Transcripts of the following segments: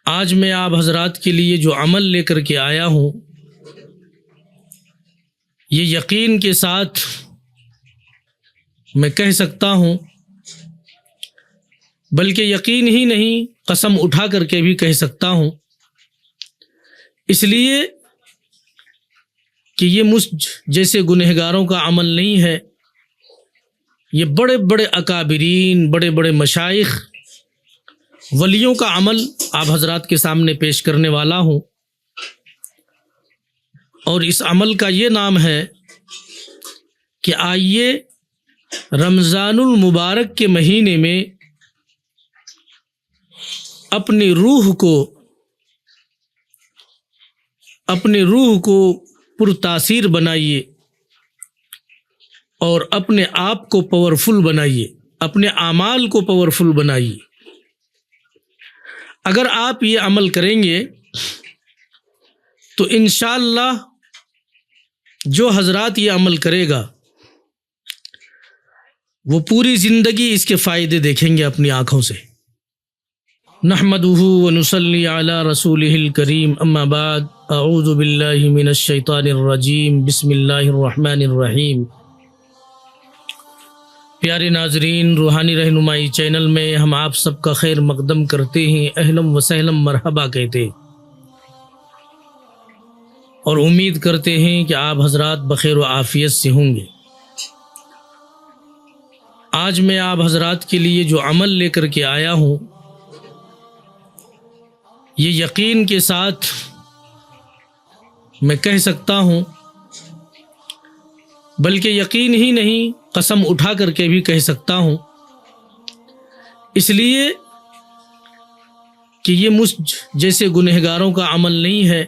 آج میں آپ حضرات کے لیے جو عمل لے کر کے آیا ہوں، یہ یقین کے ساتھ میں کہہ سکتا ہوں، بلکہ یقین ہی نہیں قسم اٹھا کر کے بھی کہہ سکتا ہوں، اس لیے کہ یہ مجھ جیسے گنہگاروں کا عمل نہیں ہے، یہ بڑے بڑے اکابرین، بڑے بڑے مشائخ، ولیوں کا عمل آپ حضرات کے سامنے پیش کرنے والا ہوں، اور اس عمل کا یہ نام ہے کہ آئیے رمضان المبارک کے مہینے میں اپنی روح کو پرتاثیر بنائیے اور اپنے آپ کو پاورفل بنائیے، اپنے اعمال کو پاورفل بنائیے۔ اگر آپ یہ عمل کریں گے تو انشاءاللہ جو حضرات یہ عمل کرے گا وہ پوری زندگی اس کے فائدے دیکھیں گے اپنی آنکھوں سے۔ نحمدہ ونصلی علی رسولہ الکریم، اما بعد، اعوذ باللہ من الشیطان الرجیم، بسم اللہ الرحمن الرحیم۔ پیارے ناظرین، روحانی رہنمائی چینل میں ہم آپ سب کا خیر مقدم کرتے ہیں، اہلاً و سہلاً مرحبا کہتے ہیں، اور امید کرتے ہیں کہ آپ حضرات بخیر و عافیت سے ہوں گے۔ آج میں آپ حضرات کے لیے جو عمل لے کر کے آیا ہوں، یہ یقین کے ساتھ میں کہہ سکتا ہوں، بلکہ یقین ہی نہیں قسم اٹھا کر کے بھی کہہ سکتا ہوں، اس لیے کہ یہ مجھ جیسے گنہگاروں کا عمل نہیں ہے،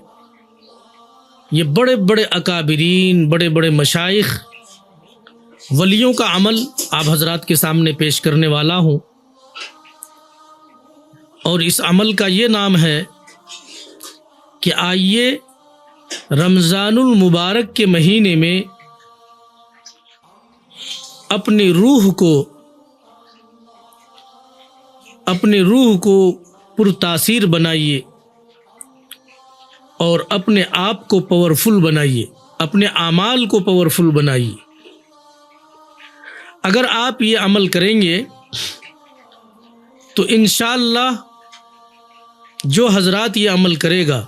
یہ بڑے بڑے اکابرین، بڑے بڑے مشائخ، ولیوں کا عمل آپ حضرات کے سامنے پیش کرنے والا ہوں، اور اس عمل کا یہ نام ہے کہ آئیے رمضان المبارک کے مہینے میں اپنی روح کو پرتاثیر بنائیے اور اپنے آپ کو پاورفل بنائیے، اپنے اعمال کو پاورفل بنائیے۔ اگر آپ یہ عمل کریں گے تو انشاءاللہ جو حضرات یہ عمل کرے گا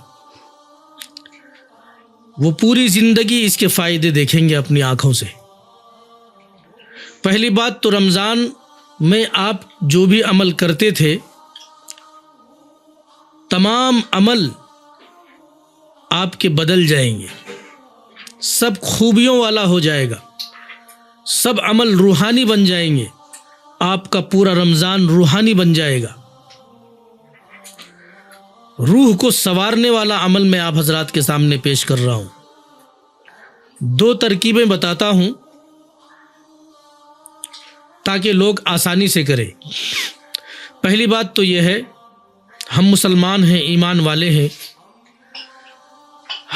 وہ پوری زندگی اس کے فائدے دیکھیں گے اپنی آنکھوں سے۔ پہلی بات تو رمضان میں آپ جو بھی عمل کرتے تھے، تمام عمل آپ کے بدل جائیں گے، سب خوبیوں والا ہو جائے گا، سب عمل روحانی بن جائیں گے، آپ کا پورا رمضان روحانی بن جائے گا۔ روح کو سنوارنے والا عمل میں آپ حضرات کے سامنے پیش کر رہا ہوں۔ دو ترکیبیں بتاتا ہوں تاکہ لوگ آسانی سے کریں۔ پہلی بات تو یہ ہے، ہم مسلمان ہیں، ایمان والے ہیں،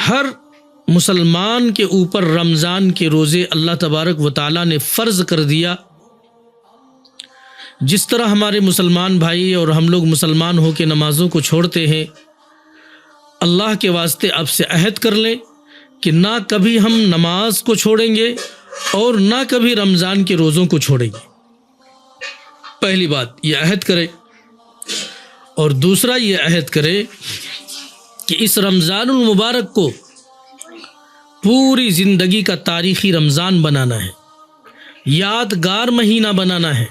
ہر مسلمان کے اوپر رمضان کے روزے اللہ تبارک و تعالیٰ نے فرض کر دیا۔ جس طرح ہمارے مسلمان بھائی اور ہم لوگ مسلمان ہو کے نمازوں کو چھوڑتے ہیں، اللہ کے واسطے اب سے عہد کر لیں کہ نہ کبھی ہم نماز کو چھوڑیں گے اور نہ کبھی رمضان کے روزوں کو چھوڑیں گے۔ پہلی بات یہ عہد کرے، اور دوسرا یہ عہد کرے کہ اس رمضان المبارک کو پوری زندگی کا تاریخی رمضان بنانا ہے، یادگار مہینہ بنانا ہے،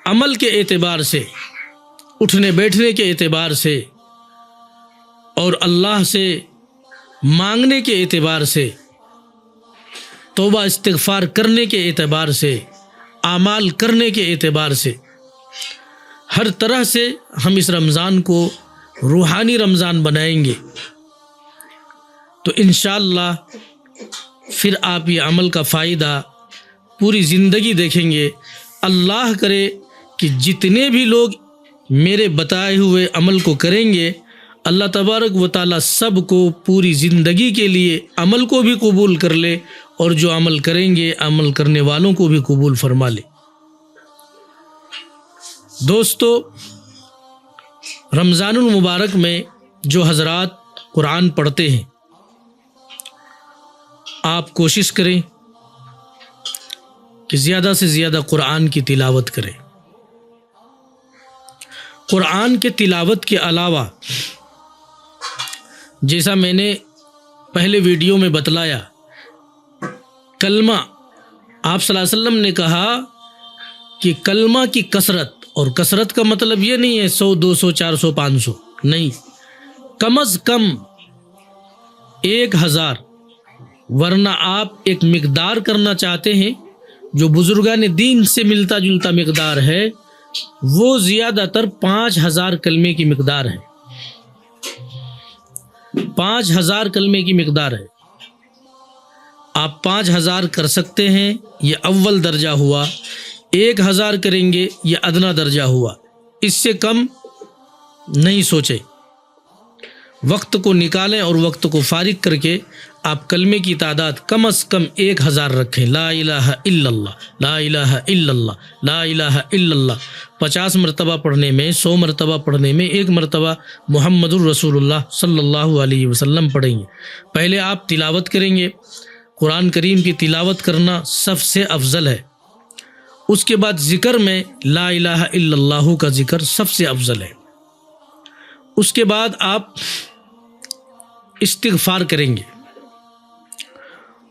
عمل کے اعتبار سے، اٹھنے بیٹھنے کے اعتبار سے، اور اللہ سے مانگنے کے اعتبار سے، توبہ استغفار کرنے کے اعتبار سے، اعمال کرنے کے اعتبار سے، ہر طرح سے ہم اس رمضان کو روحانی رمضان بنائیں گے، تو انشاءاللہ پھر آپ یہ عمل کا فائدہ پوری زندگی دیکھیں گے۔ اللہ کرے کہ جتنے بھی لوگ میرے بتائے ہوئے عمل کو کریں گے، اللہ تبارک و تعالیٰ سب کو پوری زندگی کے لیے عمل کو بھی قبول کر لے، اور جو عمل کریں گے عمل کرنے والوں کو بھی قبول فرما لے۔ دوستو، رمضان المبارک میں جو حضرات قرآن پڑھتے ہیں آپ کوشش کریں کہ زیادہ سے زیادہ قرآن کی تلاوت کریں۔ قرآن کے تلاوت کے علاوہ جیسا میں نے پہلے ویڈیو میں بتلایا، کلمہ آپ صلی اللہ علیہ وسلم نے کہا کہ کلمہ کی کثرت، اور کثرت کا مطلب یہ نہیں ہے 100 200 400 500، نہیں، کم از کم 1000، ورنہ آپ ایک مقدار کرنا چاہتے ہیں جو بزرگان دین سے ملتا جلتا مقدار ہے، وہ زیادہ تر 5000 کلمے کی مقدار ہے، 5000 کلمے کی مقدار ہے۔ آپ 5000 کر سکتے ہیں، یہ اول درجہ ہوا۔ 1000 کریں گے، یہ ادنا درجہ ہوا۔ اس سے کم نہیں سوچیں، وقت کو نکالیں اور وقت کو فارغ کر کے آپ کلمے کی تعداد کم از کم 1000 رکھیں۔ لا الہ الا اللہ، لا الہ الا اللہ، لا الہ الا اللہ 50 مرتبہ پڑھنے میں، 100 مرتبہ پڑھنے میں، 1 مرتبہ محمد الرسول اللہ صلی اللہ علیہ وسلم پڑھیں گے۔ پہلے آپ تلاوت کریں گے، قرآن کریم کی تلاوت کرنا سب سے افضل ہے۔ اس کے بعد ذکر میں لا الہ الا اللہ کا ذکر سب سے افضل ہے۔ اس کے بعد آپ استغفار کریں گے،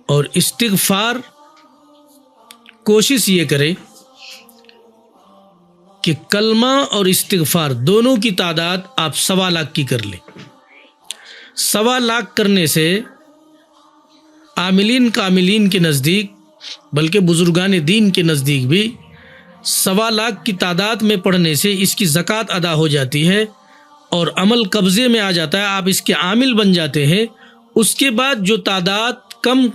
اور استغفار کوشش یہ کریں کہ کلمہ اور استغفار دونوں کی تعداد آپ 1.25 لاکھ کی کر لیں۔ 1.25 لاکھ کرنے سے عاملین کاملین کے نزدیک، بلکہ بزرگان دین کے نزدیک بھی 1.25 لاکھ کی تعداد میں پڑھنے سے اس کی زکوٰۃ ادا ہو جاتی ہے اور عمل قبضے میں آ جاتا ہے، آپ اس کے عامل بن جاتے ہیں۔ اس کے بعد جو تعداد کم،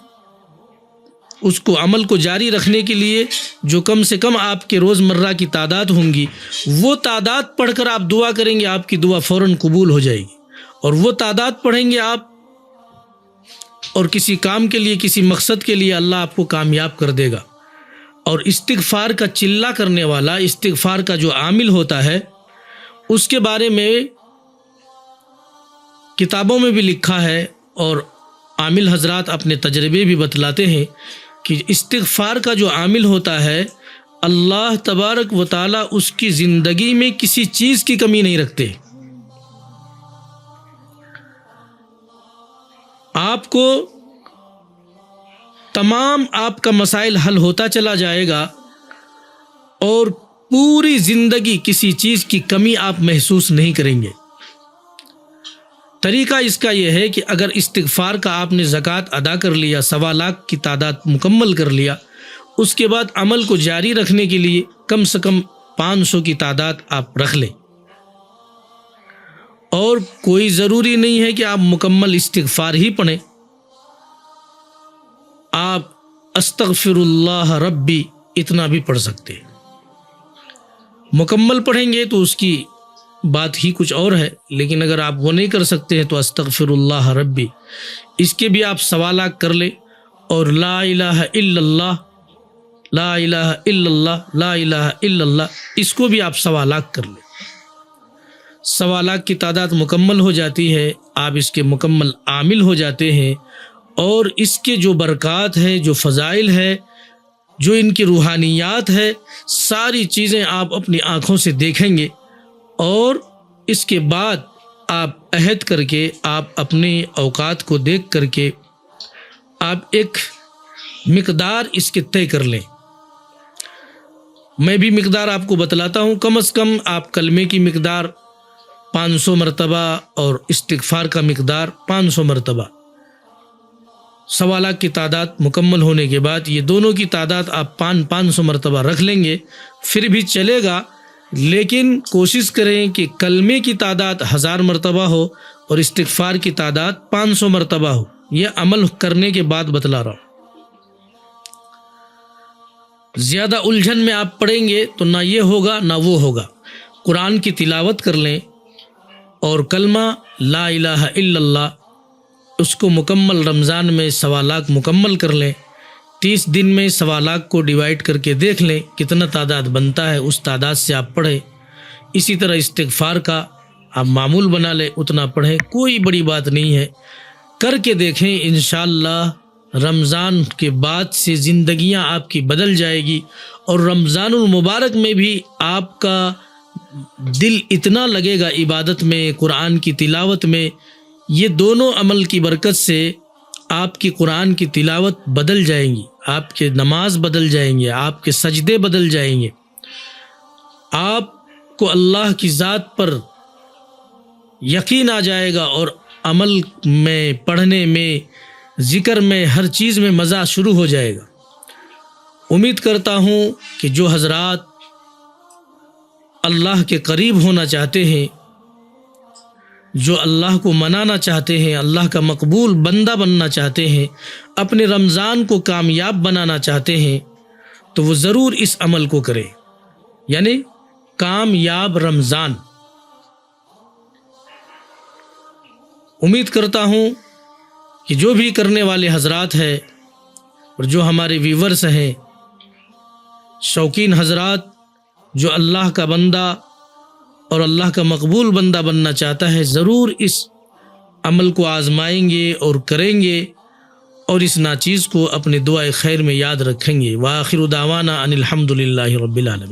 اس کو عمل کو جاری رکھنے کے لیے جو کم سے کم آپ کے روزمرہ کی تعداد ہوں گی، وہ تعداد پڑھ کر آپ دعا کریں گے، آپ کی دعا فوراً قبول ہو جائے گی۔ اور وہ تعداد پڑھیں گے آپ، اور کسی کام کے لیے، کسی مقصد کے لیے اللہ آپ کو کامیاب کر دے گا۔ اور استغفار کا چلہ کرنے والا، استغفار کا جو عامل ہوتا ہے، اس کے بارے میں کتابوں میں بھی لکھا ہے، اور عامل حضرات اپنے تجربے بھی بتلاتے ہیں کہ استغفار کا جو عامل ہوتا ہے، اللہ تبارک و تعالیٰ اس کی زندگی میں کسی چیز کی کمی نہیں رکھتے۔ آپ کو تمام آپ کا مسائل حل ہوتا چلا جائے گا، اور پوری زندگی کسی چیز کی کمی آپ محسوس نہیں کریں گے۔ طریقہ اس کا یہ ہے کہ اگر استغفار کا آپ نے زکوٰۃ ادا کر لیا، 1.25 لاکھ کی تعداد مکمل کر لیا، اس کے بعد عمل کو جاری رکھنے کے لیے کم سے کم 500 کی تعداد آپ رکھ لیں۔ اور کوئی ضروری نہیں ہے کہ آپ مکمل استغفار ہی پڑھیں، آپ استغفر اللہ ربی اتنا بھی پڑھ سکتے ہیں۔ مکمل پڑھیں گے تو اس کی بات ہی کچھ اور ہے، لیکن اگر آپ وہ نہیں کر سکتے ہیں تو استغفر اللہ ربی، اس کے بھی آپ 1.25 لاکھ کر لیں۔ اور لا الہ الا اللہ، لا الہ الا اللہ، لا الہ الا اللہ، اس کو بھی آپ 1.25 لاکھ کر لیں۔ 1.25 لاکھ کی تعداد مکمل ہو جاتی ہے، آپ اس کے مکمل عامل ہو جاتے ہیں، اور اس کے جو برکات ہے، جو فضائل ہے، جو ان کی روحانیات ہے، ساری چیزیں آپ اپنی آنکھوں سے دیکھیں گے۔ اور اس کے بعد آپ عہد کر کے، آپ اپنے اوقات کو دیکھ کر کے آپ ایک مقدار اس کے طے کر لیں۔ میں بھی مقدار آپ کو بتلاتا ہوں۔ کم از کم آپ کلمے کی مقدار 500 مرتبہ اور استغفار کا مقدار 500 مرتبہ، 1.25 لاکھ کی تعداد مکمل ہونے کے بعد یہ دونوں کی تعداد آپ 500 مرتبہ رکھ لیں گے، پھر بھی چلے گا، لیکن کوشش کریں کہ کلمے کی تعداد 1000 مرتبہ ہو اور استغفار کی تعداد 500 مرتبہ ہو۔ یہ عمل کرنے کے بعد بتلا رہا ہوں۔ زیادہ الجھن میں آپ پڑھیں گے تو نہ یہ ہوگا نہ وہ ہوگا۔ قرآن کی تلاوت کر لیں، اور کلمہ لا الہ الا اللہ اس کو مکمل رمضان میں 1.25 لاکھ مکمل کر لیں۔ 30 دن میں 1.25 لاکھ کو ڈیوائڈ کر کے دیکھ لیں کتنا تعداد بنتا ہے، اس تعداد سے آپ پڑھیں۔ اسی طرح استغفار کا آپ معمول بنا لیں، اتنا پڑھیں، کوئی بڑی بات نہیں ہے، کر کے دیکھیں، انشاءاللہ رمضان کے بعد سے زندگیاں آپ کی بدل جائے گی، اور رمضان المبارک میں بھی آپ کا دل اتنا لگے گا عبادت میں، قرآن کی تلاوت میں، یہ دونوں عمل کی برکت سے آپ کی قرآن کی تلاوت بدل جائیں گی، آپ کے نماز بدل جائیں گے، آپ کے سجدے بدل جائیں گے، آپ کو اللہ کی ذات پر یقین آ جائے گا، اور عمل میں، پڑھنے میں، ذکر میں، ہر چیز میں مزہ شروع ہو جائے گا۔ امید کرتا ہوں کہ جو حضرات اللہ کے قریب ہونا چاہتے ہیں، جو اللہ کو منانا چاہتے ہیں، اللہ کا مقبول بندہ بننا چاہتے ہیں، اپنے رمضان کو کامیاب بنانا چاہتے ہیں، تو وہ ضرور اس عمل کو کریں، یعنی کامیاب رمضان۔ امید کرتا ہوں کہ جو بھی کرنے والے حضرات ہیں اور جو ہمارے ویورز ہیں، شوقین حضرات، جو اللہ کا بندہ اور اللہ کا مقبول بندہ بننا چاہتا ہے، ضرور اس عمل کو آزمائیں گے اور کریں گے، اور اس ناچیز کو اپنے دعائے خیر میں یاد رکھیں گے۔ وآخر دعوانا ان الحمد للہ رب العالمین۔